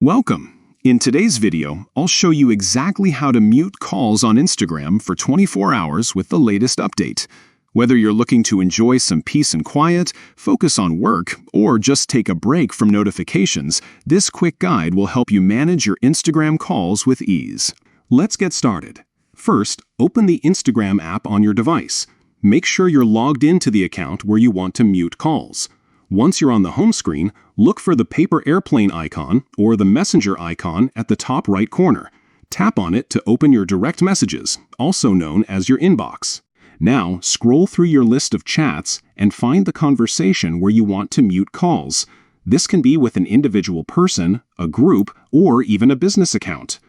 Welcome! In today's video, I'll show you exactly how to mute calls on Instagram for 24 hours with the latest update. Whether you're looking to enjoy some peace and quiet, focus on work, or just take a break from notifications, this quick guide will help you manage your Instagram calls with ease. Let's get started. First, open the Instagram app on your device. Make sure you're logged into the account where you want to mute calls. Once you're on the home screen, look for the paper airplane icon or the messenger icon at the top right corner. Tap on it to open your direct messages, also known as your inbox. Now, scroll through your list of chats and find the conversation where you want to mute calls. This can be with an individual person, a group, or even a business account.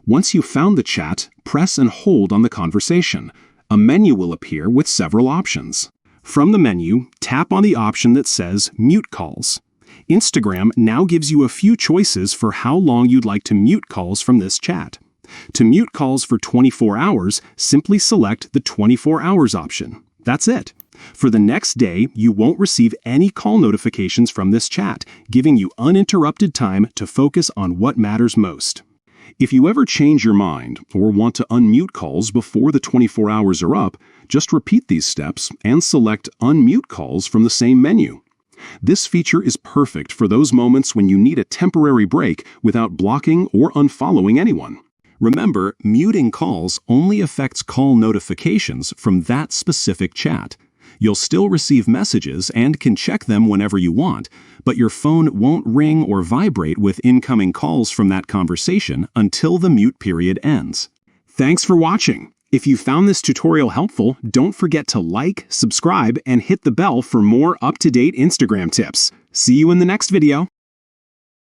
Once you've found the chat, press and hold on the conversation. A menu will appear with several options. From the menu, tap on the option that says Mute Calls. Instagram now gives you a few choices for how long you'd like to mute calls from this chat. To mute calls for 24 hours, simply select the 24 hours option. That's it. For the next day, you won't receive any call notifications from this chat, giving you uninterrupted time to focus on what matters most. If you ever change your mind or want to unmute calls before the 24 hours are up, just repeat these steps and select Unmute Calls from the same menu. This feature is perfect for those moments when you need a temporary break without blocking or unfollowing anyone. Remember, muting calls only affects call notifications from that specific chat. You'll still receive messages and can check them whenever you want, but your phone won't ring or vibrate with incoming calls from that conversation until the mute period ends. Thanks for watching! If you found this tutorial helpful, don't forget to like, subscribe, and hit the bell for more up-to-date Instagram tips. See you in the next video!